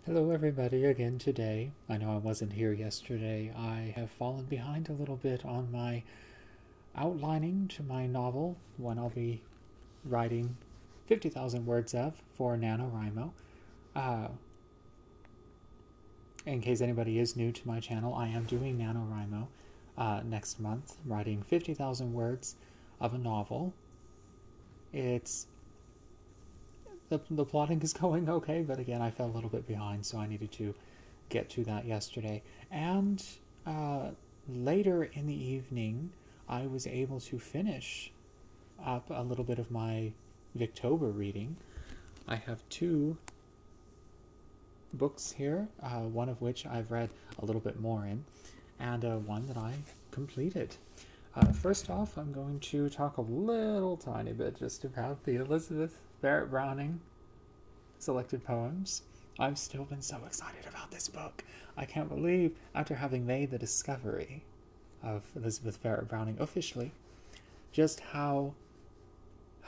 Hello everybody again today. I know I wasn't here yesterday. I have fallen behind a little bit on my outlining to my novel, one I'll be writing 50,000 words of for NaNoWriMo. Uh, in case anybody is new to my channel, I am doing NaNoWriMo next month, writing 50,000 words of a novel. The plotting is going okay, but again, I fell a little bit behind, so I needed to get to that yesterday. And later in the evening, I was able to finish up a little bit of my Victober reading. I have two books here, one of which I've read a little bit more in, and one that I completed. First off, I'm going to talk a little tiny bit just about the Elizabeth Barrett Browning selected poems. I've still been so excited about this book. I can't believe, after having made the discovery of Elizabeth Barrett Browning officially, just how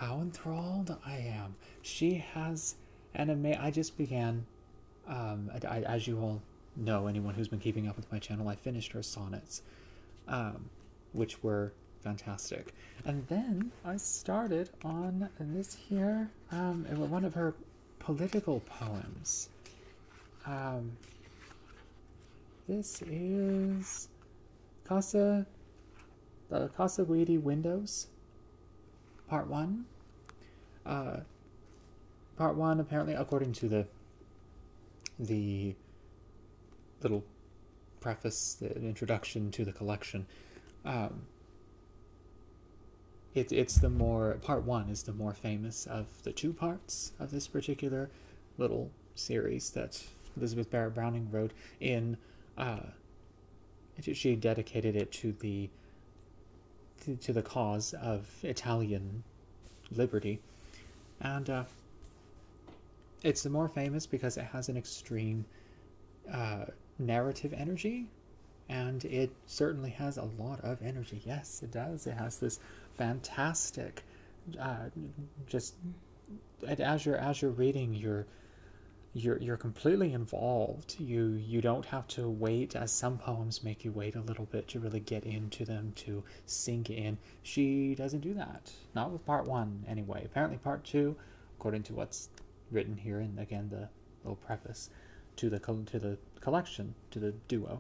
enthralled I am. She has I just began, as you all know, anyone who's been keeping up with my channel, I finished her sonnets, which were fantastic. And then I started on this here, one of her political poems. This is the Casa Guidi Windows, Part 1. Part 1, apparently, according to the little preface, the introduction to the collection, Part 1 is the more famous of the two parts of this particular little series that Elizabeth Barrett Browning wrote in, she dedicated it to the cause of Italian liberty. And it's the more famous because it has an extreme narrative energy, and it certainly has a lot of energy. Yes, it does. It has this fantastic, just as you're reading, you're completely involved. You don't have to wait, as some poems make you wait a little bit to really get into them, to sink in. She doesn't do that. Not with Part 1, anyway. Apparently Part 2, according to what's written here, and again the little preface to the collection, to the duo.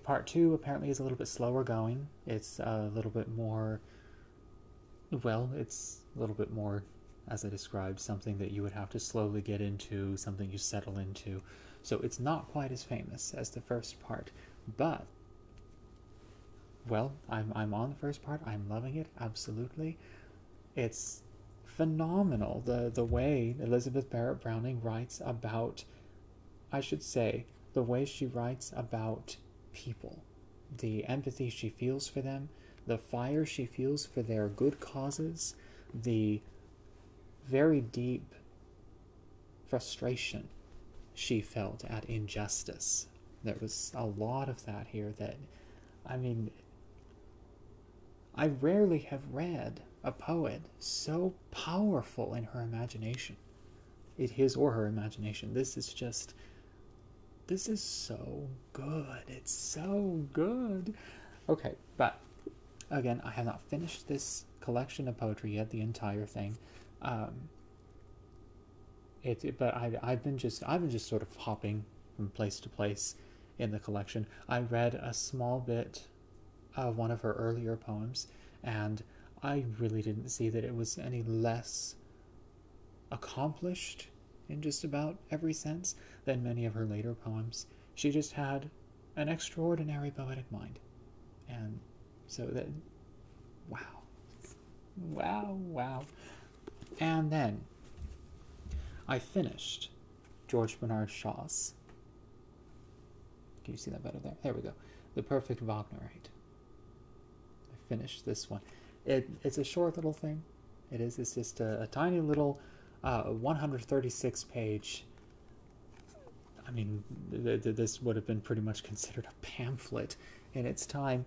Part 2 apparently is a little bit slower going. It's a little bit more, it's a little bit more, as I described, something that you would have to slowly get into, something you settle into. So it's not quite as famous as the first part, but, well, I'm on the first part. I'm loving it, absolutely. It's phenomenal, the way Elizabeth Barrett Browning writes about, I should say, the way she writes about people, the empathy she feels for them, the fire she feels for their good causes, the very deep frustration she felt at injustice. There was a lot of that here that, I mean, I rarely have read a poet so powerful in her imagination. His or her imagination. This is so good. It's so good. Okay, but again, I have not finished this collection of poetry yet, the entire thing. But I've been just sort of hopping from place to place in the collection. I read a small bit of one of her earlier poems, and I really didn't see that it was any less accomplished in just about every sense than many of her later poems. She just had an extraordinary poetic mind. And so that, wow. And then I finished George Bernard Shaw's, can you see that better there? There we go. The Perfect Wagnerite. I finished this one. It's a short little thing. It's just a tiny little 136 page, I mean, this would have been pretty much considered a pamphlet in its time,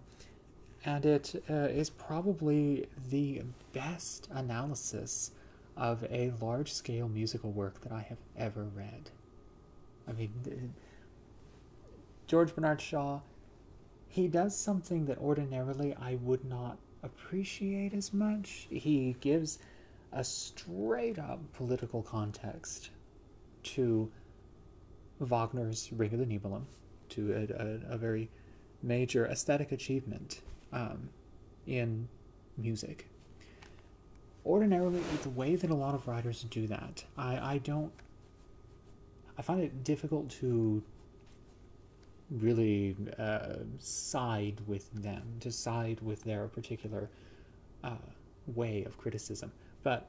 and it is probably the best analysis of a large-scale musical work that I have ever read. I mean, George Bernard Shaw, he does something that ordinarily I would not appreciate as much. He gives a straight-up political context to Wagner's Ring of the Nibelung, to a very major aesthetic achievement in music. Ordinarily, the way that a lot of writers do that, I find it difficult to really side with them, to side with their particular way of criticism. But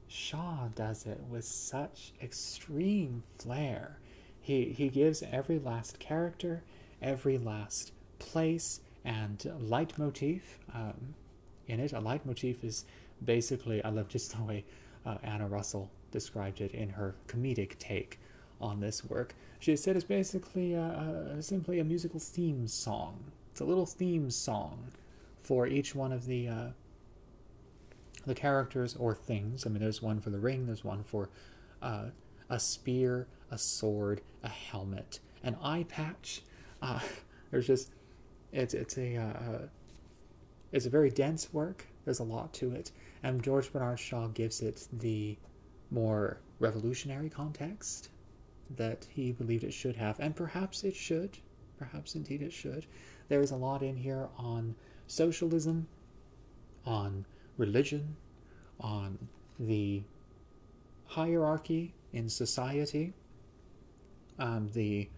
Shaw does it with such extreme flair. He gives every last character, every last place, and leitmotif in it. A leitmotif is basically, I love just the way Anna Russell described it in her comedic take on this work. She said it's basically simply a musical theme song. It's a little theme song for each one of the characters or things. I mean, there's one for the ring, there's one for a spear, a sword, a helmet, an eye patch. There's just it's a very dense work. There's a lot to it, and George Bernard Shaw gives it the more revolutionary context that he believed it should have, and perhaps it should. Perhaps indeed it should. There is a lot in here on socialism, on religion, on the hierarchy in society, the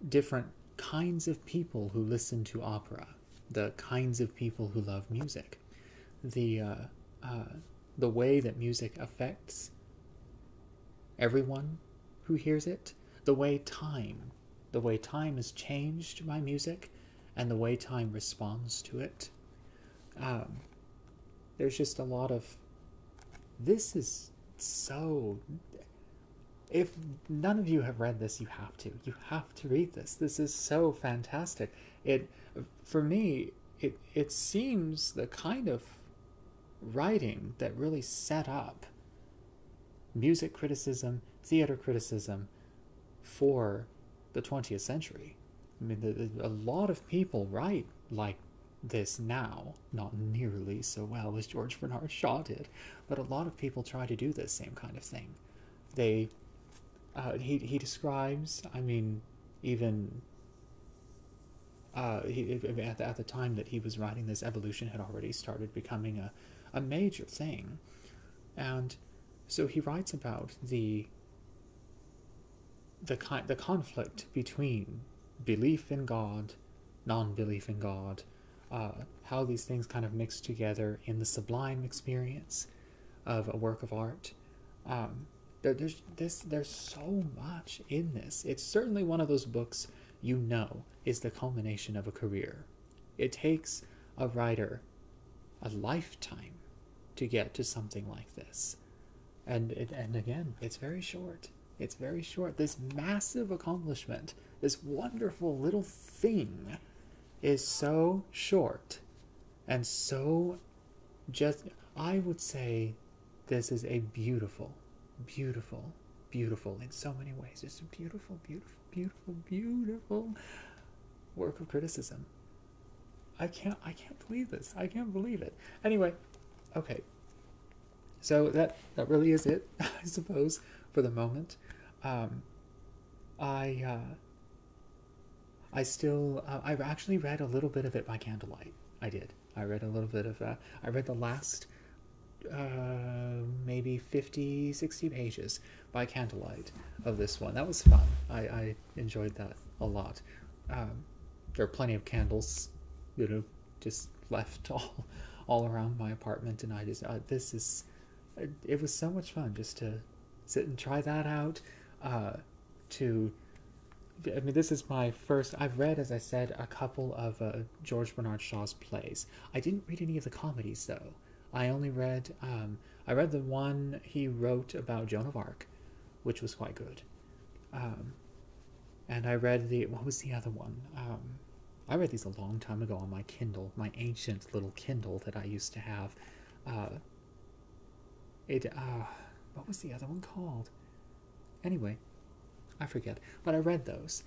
different kinds of people who listen to opera, the kinds of people who love music, the way that music affects everyone who hears it, the way time is changed by music, and the way time responds to it. There's just a lot of, this is so, if none of you have read this, you have to read this. This is so fantastic. For me, it seems the kind of writing that really set up music criticism, theater criticism for the 20th century. I mean, a lot of people write like this now, not nearly so well as George Bernard Shaw did, but a lot of people try to do this same kind of thing. He describes, I mean, even at the time that he was writing this, evolution had already started becoming a major thing, and so he writes about the conflict between belief in God, non-belief in God, how these things kind of mix together in the sublime experience of a work of art. There's so much in this. It's certainly one of those books is the culmination of a career. It takes a writer a lifetime to get to something like this. And again, it's very short. It's very short. This massive accomplishment, this wonderful little thing, is so short and so just, I would say this is a beautiful, beautiful, beautiful, in so many ways, just a beautiful, beautiful, beautiful, beautiful work of criticism. I can't believe this. I can't believe it. Anyway, okay. So that really is it, I suppose, for the moment. I actually read a little bit of it by candlelight. I did. I read a little bit of, I read the last, maybe 50, 60 pages by candlelight of this one. That was fun. I enjoyed that a lot. There are plenty of candles, just left all around my apartment, and I just, it was so much fun just to sit and try that out. This is my first, I've read, as I said, a couple of George Bernard Shaw's plays. I didn't read any of the comedies, though. I only read, I read the one he wrote about Joan of Arc, which was quite good. And I read what was the other one? I read these a long time ago on my Kindle, my ancient little Kindle that I used to have. what was the other one called? Anyway, I forget, but I read those.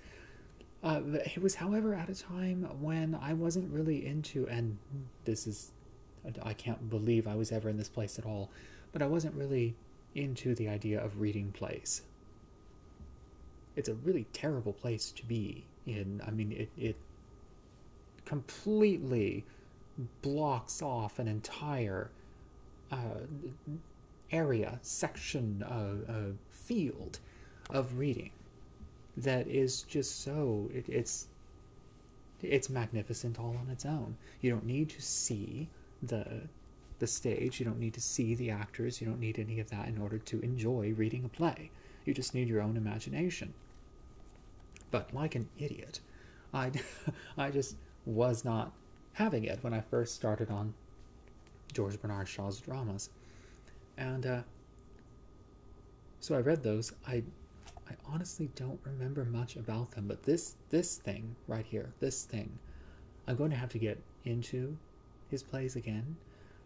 It was, however, at a time when I wasn't really into, and this is, I can't believe I was ever in this place at all, but I wasn't really into the idea of reading plays. It's a really terrible place to be in. I mean, it completely blocks off an entire area, section, field of reading that is just so, it's magnificent all on its own. You don't need to see the stage, you don't need to see the actors, you don't need any of that in order to enjoy reading a play. You just need your own imagination. But like an idiot, I just was not having it when I first started on George Bernard Shaw's dramas. And so I read those. I honestly don't remember much about them, but this thing right here, this thing, I'm going to have to get into his plays again,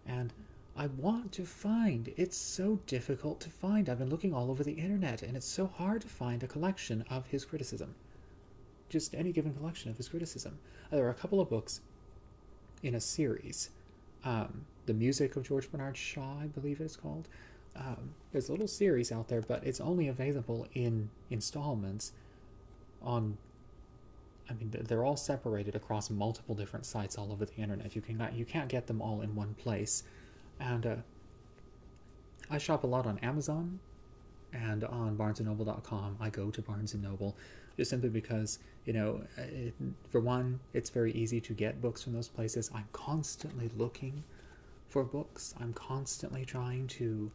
and I want to find. It's so difficult to find. I've been looking all over the internet, and it's so hard to find a collection of his criticism. Just any given collection of his criticism. There are a couple of books in a series. The Music of George Bernard Shaw, I believe it's called. There's a little series out there, but it's only available in installments on, I mean, they're all separated across multiple different sites all over the internet. You can't get them all in one place. And I shop a lot on Amazon and on BarnesandNoble.com. I go to Barnes & Noble just simply because, you know, for one, it's very easy to get books from those places. I'm constantly looking for books. I'm constantly trying to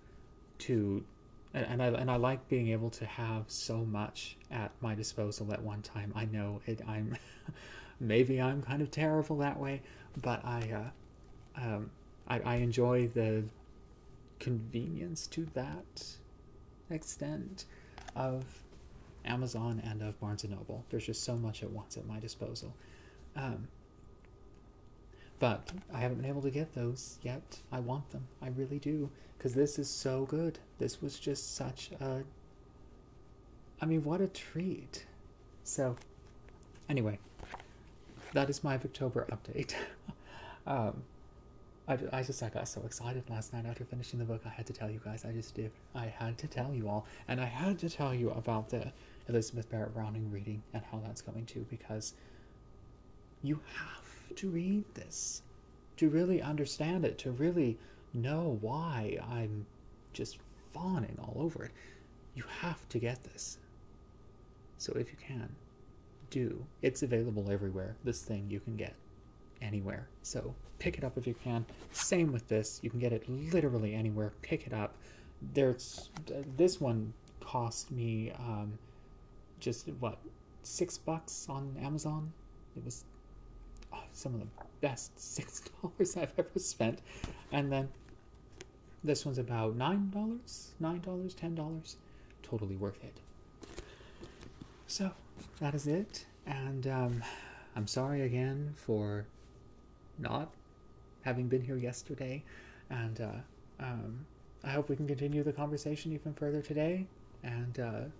and I like being able to have so much at my disposal at one time. I know I'm maybe I'm kind of terrible that way, but I enjoy the convenience to that extent of Amazon and of Barnes & Noble. There's just so much at once at my disposal. But I haven't been able to get those yet. I want them. I really do. Because this is so good. This was just such a... I mean, what a treat. So, anyway, that is my Victober update. I got so excited last night after finishing the book. I had to tell you guys. I just did. I had to tell you all. And I had to tell you about the Elizabeth Barrett Browning reading and how that's going to, because you have to read this to really understand it, to really know why I'm just fawning all over it. You have to get this. So if you can, do. It's available everywhere. This thing you can get anywhere. So pick it up if you can. Same with this. You can get it literally anywhere. Pick it up. This one cost me just what, $6 on Amazon. It was some of the best $6 I've ever spent. And then this one's about $9, $10. Totally worth it. So that is it. And I'm sorry again for not having been here yesterday. And I hope we can continue the conversation even further today. And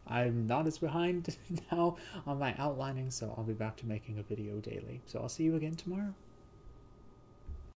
I'm not as behind now on my outlining, so I'll be back to making a video daily. So I'll see you again tomorrow.